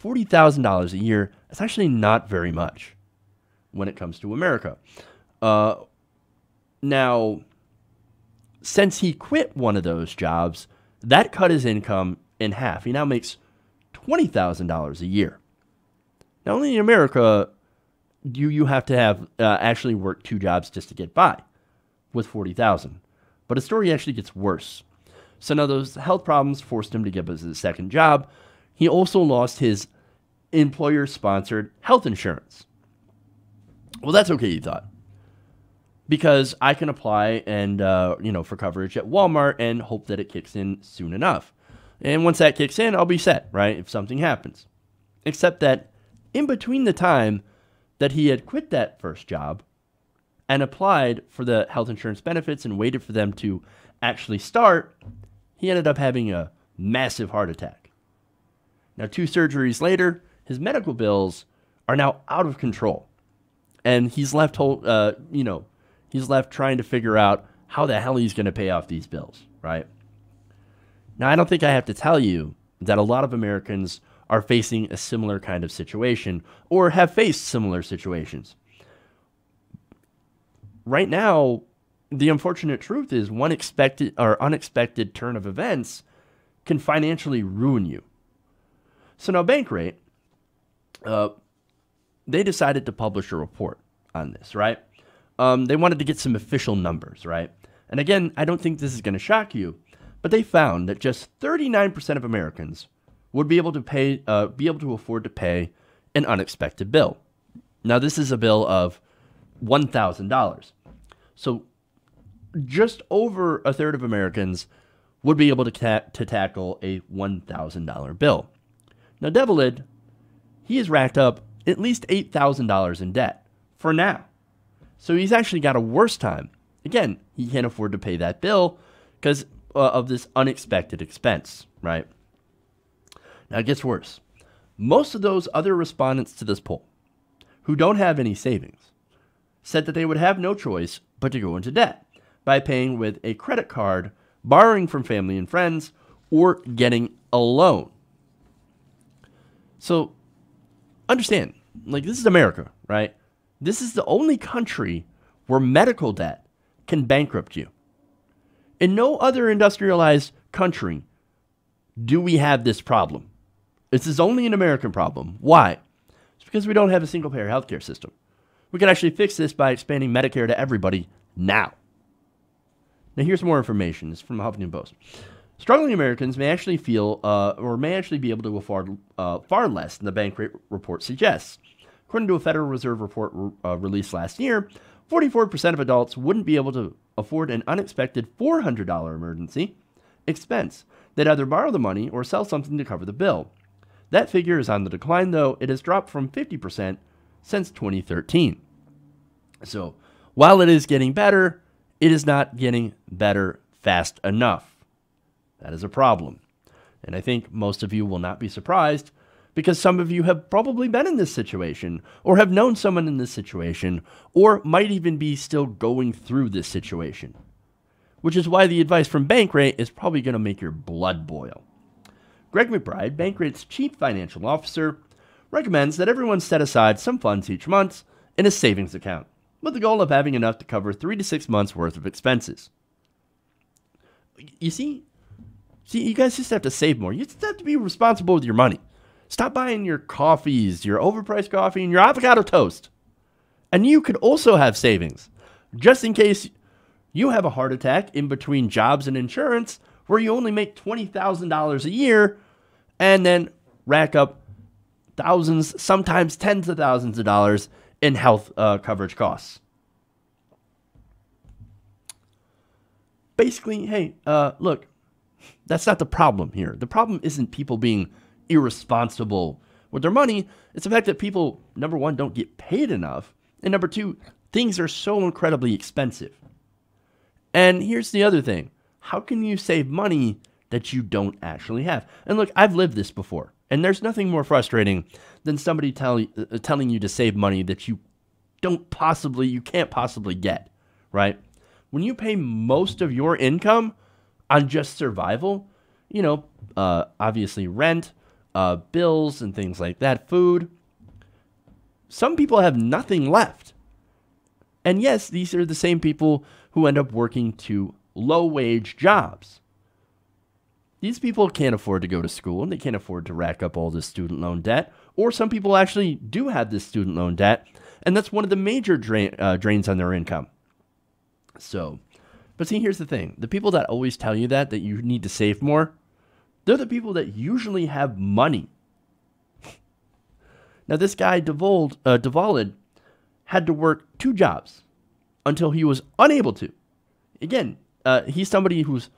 Speaker 1: $40,000 a year, that's actually not very much when it comes to America. Now, since he quit one of those jobs, that cut his income in half. He now makes $20,000 a year. Now, only in America do you have to have actually work 2 jobs just to get by with $40,000. But his story actually gets worse. So now those health problems forced him to give us his second job. He also lost his employer-sponsored health insurance. Well, that's okay, he thought, because I can apply and for coverage at Walmart and hope that it kicks in soon enough. And once that kicks in, I'll be set, right, if something happens. Except that in between the time that he had quit that first job and applied for the health insurance benefits and waited for them to actually start, he ended up having a massive heart attack. Now, 2 surgeries later, his medical bills are now out of control. And he's left, he's left trying to figure out how the hell he's going to pay off these bills, right? Now, I don't think I have to tell you that a lot of Americans are facing a similar kind of situation or have faced similar situations. Right now, the unfortunate truth is one unexpected turn of events can financially ruin you. So now Bankrate, they decided to publish a report on this, right? They wanted to get some official numbers, right? And again, I don't think this is going to shock you, but they found that just 39% of Americans would be able to afford to pay an unexpected bill. Now, this is a bill of $1,000. So just over a third of Americans would be able to tackle a $1,000 bill. Now, Devilid, he has racked up at least $8,000 in debt for now. So he's actually got a worse time. Again, he can't afford to pay that bill because of this unexpected expense, right? Now, it gets worse. Most of those other respondents to this poll who don't have any savings said that they would have no choice but to go into debt by paying with a credit card, borrowing from family and friends, or getting a loan. So understand, like, this is America, right? This is the only country where medical debt can bankrupt you. In no other industrialized country do we have this problem. This is only an American problem. Why? It's because we don't have a single-payer healthcare system. We can actually fix this by expanding Medicare to everybody now. Now, here's more information. It's from the Huffington Post. Struggling Americans may actually feel or may actually be able to afford far less than the bank rate report suggests. According to a Federal Reserve report released last year, 44% of adults wouldn't be able to afford an unexpected $400 emergency expense. They'd either borrow the money or sell something to cover the bill. That figure is on the decline, though. It has dropped from 50% since 2013. So, while it is getting better, it is not getting better fast enough. That is a problem. And I think most of you will not be surprised because some of you have probably been in this situation or have known someone in this situation or might even be still going through this situation, which is why the advice from Bankrate is probably going to make your blood boil. Greg McBride, Bankrate's chief financial officer, recommends that everyone set aside some funds each month in a savings account with the goal of having enough to cover 3 to 6 months worth of expenses. You see, you guys just have to save more. You just have to be responsible with your money. Stop buying your coffees, your overpriced coffee, and your avocado toast. And you could also have savings, just in case you have a heart attack in between jobs and insurance where you only make $20,000 a year and then rack up thousands, sometimes tens of thousands of dollars in health coverage costs. Basically, hey, look, that's not the problem here. The problem isn't people being irresponsible with their money. It's the fact that people, number one, don't get paid enough. And number two, things are so incredibly expensive. And here's the other thing. How can you save money that you don't actually have? And look, I've lived this before. And there's nothing more frustrating than somebody telling you to save money that you can't possibly get, right? When you pay most of your income on just survival, obviously rent, bills and things like that, food, some people have nothing left. And yes, these are the same people who end up working to low-wage jobs. These people can't afford to go to school, and they can't afford to rack up all this student loan debt. Or some people actually do have this student loan debt, and that's one of the major drains on their income. So, but see, here's the thing. The people that always tell you that you need to save more, they're the people that usually have money. Now, this guy, Devalid, had to work 2 jobs until he was unable to. Again, he's somebody who's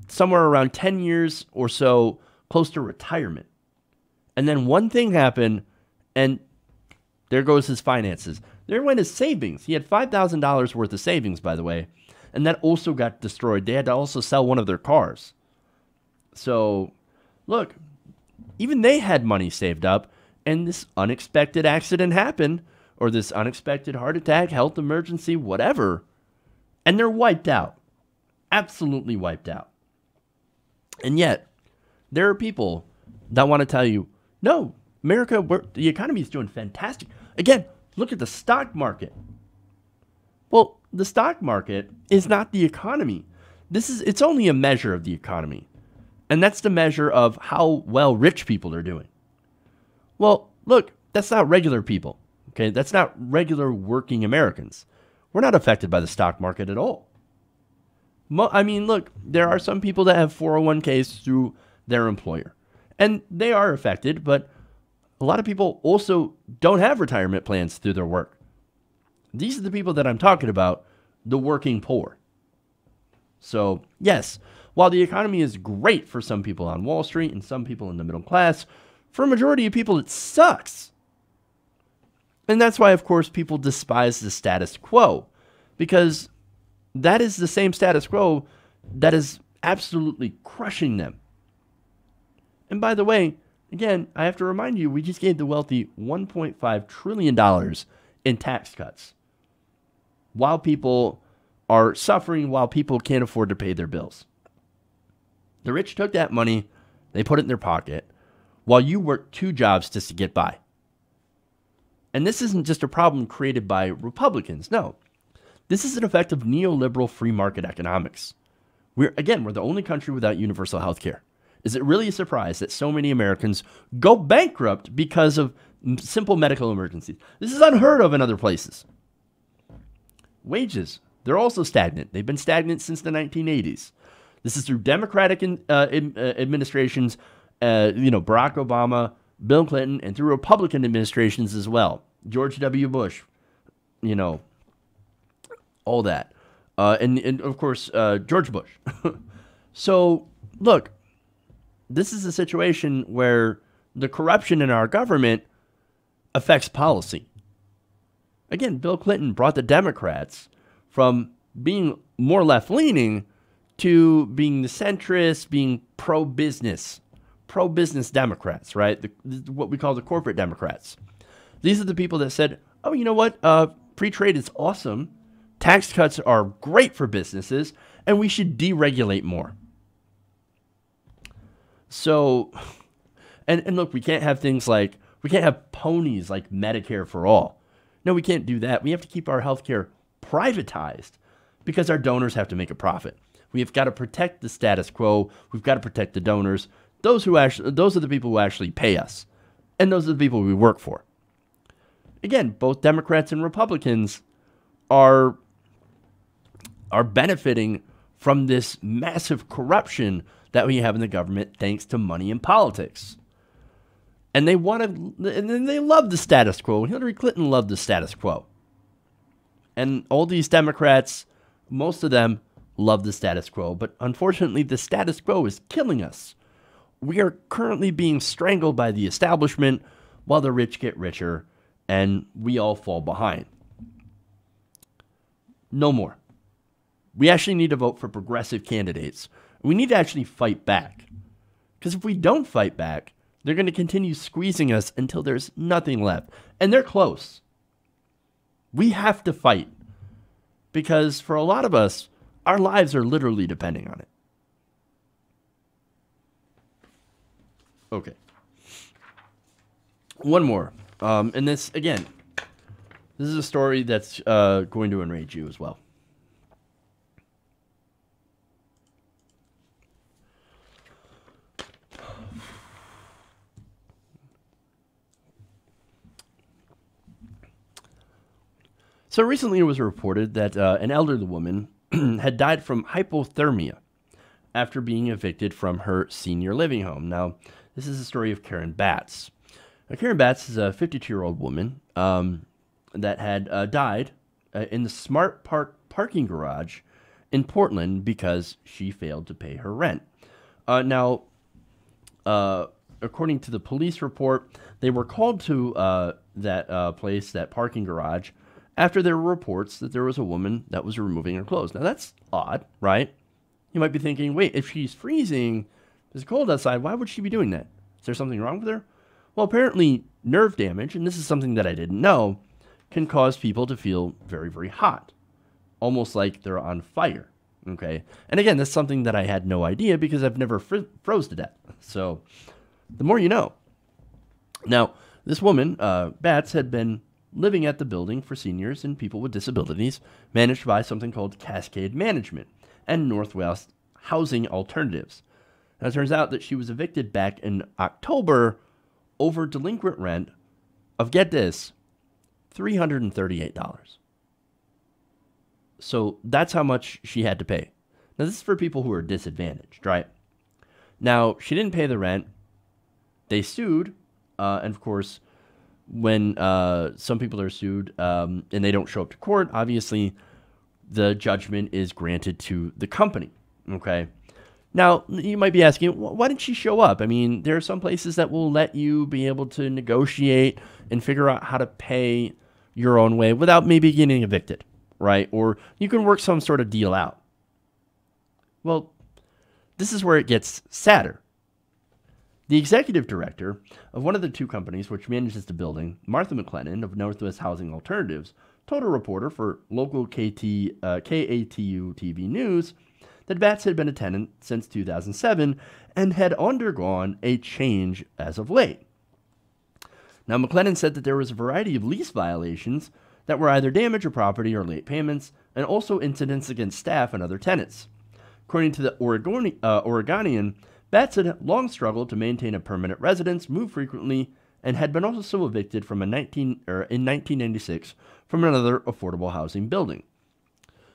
Speaker 1: somewhere around 10 years or so close to retirement. And then one thing happened, and there goes his finances. There went his savings. He had $5,000 worth of savings, by the way, and that also got destroyed. They had to also sell one of their cars. So, look, even they had money saved up, and this unexpected accident happened, or this unexpected heart attack, health emergency, whatever, and they're wiped out. Absolutely wiped out. And yet, there are people that want to tell you, no, America, the economy is doing fantastic. Again, look at the stock market. Well, the stock market is not the economy. It's only a measure of the economy. And that's the measure of how well rich people are doing. Well, look, That's not regular people. Okay, that's not regular working Americans. We're not affected by the stock market at all. I mean, look, there are some people that have 401ks through their employer, and they are affected, but a lot of people also don't have retirement plans through their work. These are the people that I'm talking about, the working poor. So, yes, while the economy is great for some people on Wall Street and some people in the middle class, for a majority of people, it sucks. And that's why, of course, people despise the status quo, because that is the same status quo that is absolutely crushing them. And by the way, again, I have to remind you, we just gave the wealthy $1.5 trillion in tax cuts while people are suffering, while people can't afford to pay their bills. The rich took that money, they put it in their pocket, while you worked 2 jobs just to get by. And this isn't just a problem created by Republicans. No, this is an effect of neoliberal free market economics. We're the only country without universal health care. Is it really a surprise that so many Americans go bankrupt because of simple medical emergencies? This is unheard of in other places. Wages, they're also stagnant. They've been stagnant since the 1980s. This is through Democratic administrations, Barack Obama, Bill Clinton, and through Republican administrations as well. George W. Bush, all that. And of course, George Bush. So, look, this is a situation where the corruption in our government affects policy. Again, Bill Clinton brought the Democrats from being more left-leaning to being the centrist, being pro-business Democrats, right? What we call the corporate Democrats. These are the people that said, oh, you know what? Free trade is awesome. Tax cuts are great for businesses, and we should deregulate more. So, and look, we can't have things like, we can't have ponies like Medicare for all. No, we can't do that. We have to keep our healthcare privatized because our donors have to make a profit. We have got to protect the status quo. We've got to protect the donors. Those are the people who actually pay us. And those are the people we work for. Again, both Democrats and Republicans are benefiting from this massive corruption that we have in the government thanks to money and politics. And they love the status quo. Hillary Clinton loved the status quo. And all these Democrats, most of them love the status quo. But unfortunately, the status quo is killing us. We are currently being strangled by the establishment while the rich get richer and we all fall behind. No more. We actually need to vote for progressive candidates. We need to actually fight back. Because if we don't fight back, they're going to continue squeezing us until there's nothing left. And they're close. We have to fight. Because for a lot of us, our lives are literally depending on it. Okay. One more. And this, again, this is a story that's going to enrage you as well. So recently it was reported that an elderly woman had died from hypothermia after being evicted from her senior living home. Now, this is the story of Karen Batts. Now, Karen Batts is a 52-year-old woman that had died in the Smart Park parking garage in Portland because she failed to pay her rent. Now, according to the police report, they were called to that place, that parking garage, after there were reports that there was a woman that was removing her clothes. Now, that's odd, right? You might be thinking, wait, if she's freezing, it's cold outside, why would she be doing that? Is there something wrong with her? Well, apparently nerve damage, and this is something that I didn't know, can cause people to feel very, very hot, almost like they're on fire, okay? And again, that's something that I had no idea because I've never froze to death. So the more you know. Now, this woman, Batts, had been living at the building for seniors and people with disabilities, managed by something called Cascade Management and Northwest Housing Alternatives. Now, it turns out that she was evicted back in October over delinquent rent of, get this, $338. So that's how much she had to pay. Now, this is for people who are disadvantaged, right? Now, she didn't pay the rent. They sued. And of course, when some people are sued and they don't show up to court, obviously the judgment is granted to the company. Okay. Now, you might be asking, why didn't she show up? I mean, there are some places that will let you be able to negotiate and figure out how to pay your own way without maybe getting evicted, right? Or you can work some sort of deal out. Well, this is where it gets sadder. The executive director of one of the two companies which manages the building, Martha McLennan of Northwest Housing Alternatives, told a reporter for local KATU TV News that Batts had been a tenant since 2007 and had undergone a change as of late. Now, McLennan said that there was a variety of lease violations that were either damage of property or late payments, and also incidents against staff and other tenants. According to the Oregonian, Batts had long struggled to maintain a permanent residence, moved frequently, and had been also evicted in 1996 from another affordable housing building.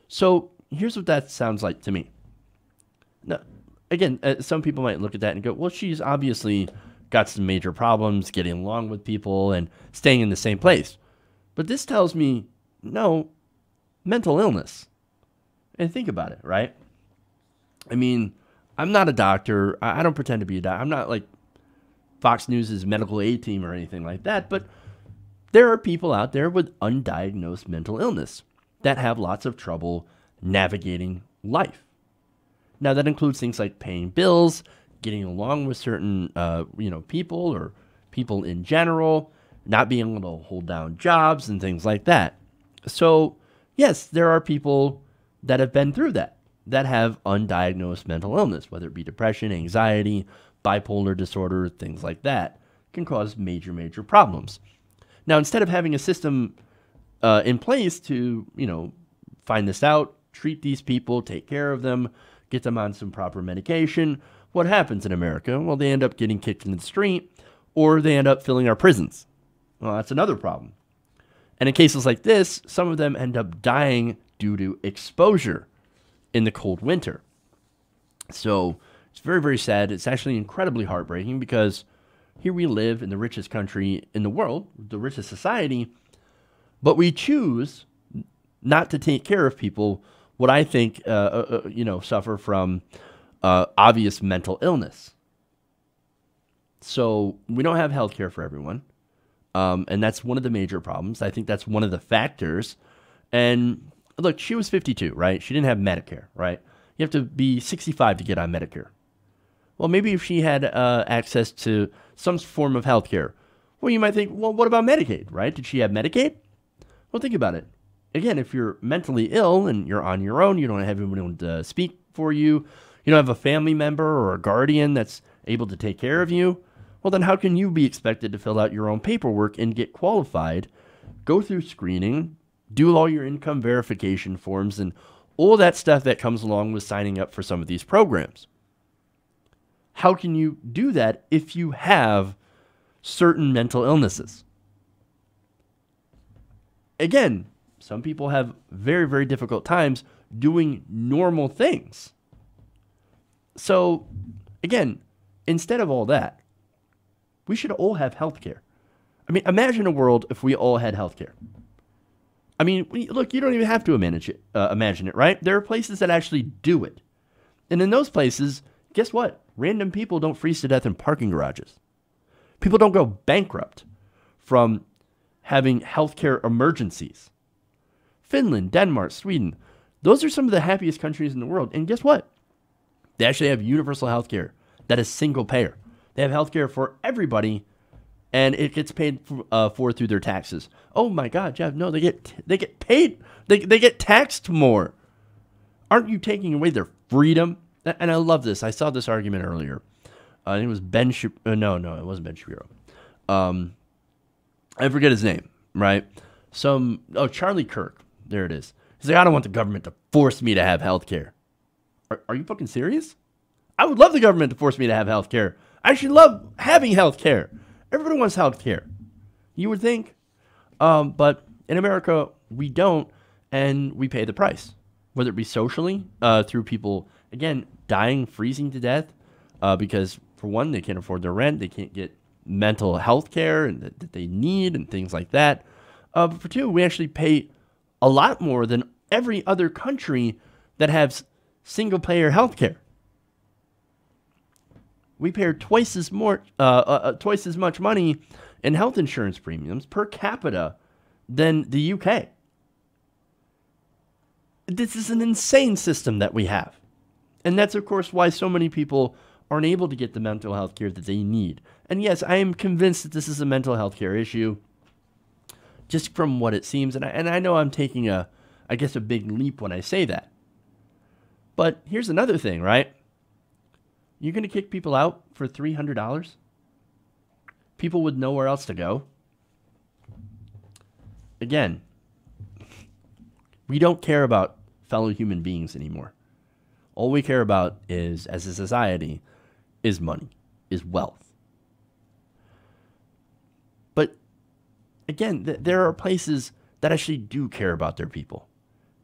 Speaker 1: So here's what that sounds like to me. Now, again, some people might look at that and go, well, she's obviously got some major problems getting along with people and staying in the same place. But this tells me, no, mental illness. And think about it, right? I mean, I'm not a doctor. I don't pretend to be a doctor. I'm not like Fox News' medical aid team or anything like that. But there are people out there with undiagnosed mental illness that have lots of trouble navigating life. Now, that includes things like paying bills, getting along with certain, people or people in general, not being able to hold down jobs and things like that. So, yes, there are people that have been through that have undiagnosed mental illness, whether it be depression, anxiety, bipolar disorder, things like that, can cause major, major problems. Now, instead of having a system in place to, find this out, treat these people, take care of them, get them on some proper medication, what happens in America? Well, they end up getting kicked in the street, or they end up filling our prisons. Well, that's another problem. And in cases like this, some of them end up dying due to exposure in the cold winter. So it's very, very sad. It's actually incredibly heartbreaking because here we live in the richest country in the world, the richest society, but we choose not to take care of people what I think, suffer from obvious mental illness. So we don't have health care for everyone. And that's one of the major problems. I think that's one of the factors. And look, she was 52, right? She didn't have Medicare, right? You have to be 65 to get on Medicare. Well, maybe if she had access to some form of health care, well, you might think, well, what about Medicaid, right? Did she have Medicaid? Well, think about it. Again, if you're mentally ill and you're on your own, you don't have anyone to speak for you, you don't have a family member or a guardian that's able to take care of you, well, then how can you be expected to fill out your own paperwork and get qualified, go through screening, do all your income verification forms, and all that stuff that comes along with signing up for some of these programs? How can you do that if you have certain mental illnesses? Again, some people have very, very difficult times doing normal things. So, again, instead of all that, we should all have health care. I mean, imagine a world if we all had health care. I mean, look, you don't even have to imagine it, right? There are places that actually do it. And in those places, guess what? Random people don't freeze to death in parking garages. People don't go bankrupt from having healthcare emergencies. Finland, Denmark, Sweden, those are some of the happiest countries in the world. And guess what? They actually have universal healthcare that is single payer. They have healthcare for everybody, and it gets paid for through their taxes. Oh my God, Jeff! No, they get paid. They get taxed more. Aren't you taking away their freedom? And I love this. I saw this argument earlier. I think it was Ben. No, it wasn't Ben Shapiro. I forget his name. Right? Charlie Kirk. There it is. He's like, I don't want the government to force me to have health care. Are you fucking serious? I would love the government to force me to have health care. I actually love having health care. Everybody wants health care. You would think. But in America, we don't, and we pay the price, whether it be socially, through people, again, dying, freezing to death, because, for one, they can't afford their rent, they can't get mental health care and that they need and things like that. But for two, we actually pay a lot more than every other country that has single-payer health care. We pay twice as much money in health insurance premiums per capita than the UK. This is an insane system that we have. And that's, of course, why so many people aren't able to get the mental health care that they need. And yes, I am convinced that this is a mental health care issue, just from what it seems. And I know I'm taking a big leap when I say that. But here's another thing, right? You're going to kick people out for $300? People with nowhere else to go? Again, we don't care about fellow human beings anymore. All we care about is, as a society, is money, is wealth. But again, there are places that actually do care about their people.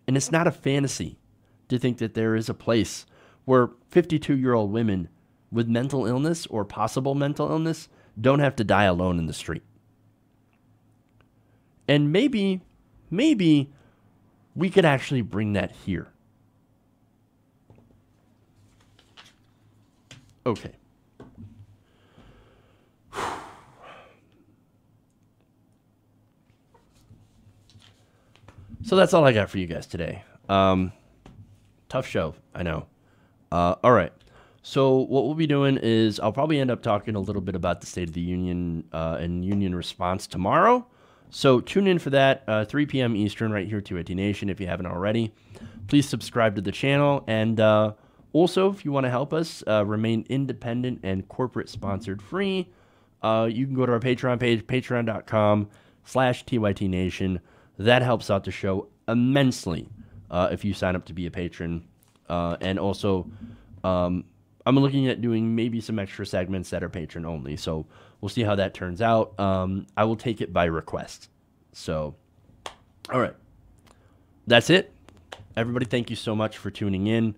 Speaker 1: And it's not a fantasy to think that there is a place where 52-year-old women with mental illness or possible mental illness don't have to die alone in the street. And maybe we could actually bring that here. Okay. So that's all I got for you guys today. Tough show, I know. All right. So what we'll be doing is I'll probably end up talking a little bit about the State of the Union and union response tomorrow. So tune in for that, 3 p.m. Eastern, right here to ATN Nation if you haven't already. Please subscribe to the channel. And also, if you want to help us remain independent and corporate sponsored free, you can go to our Patreon page, patreon.com/TYT Nation. That helps out the show immensely if you sign up to be a patron. And also, I'm looking at doing maybe some extra segments that are patron only. So we'll see how that turns out. I will take it by request. So, all right. That's it. Everybody, thank you so much for tuning in.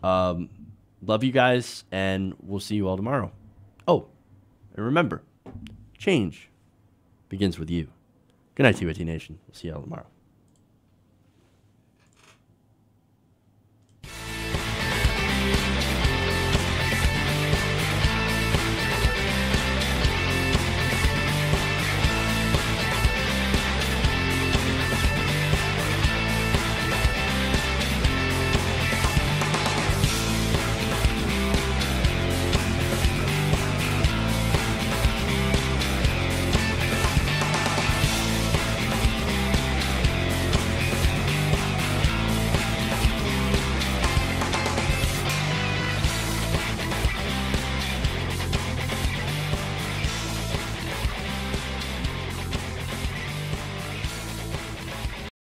Speaker 1: Love you guys, and we'll see you all tomorrow. Oh, and remember, change begins with you. Good night, TYT Nation. We'll see you all tomorrow.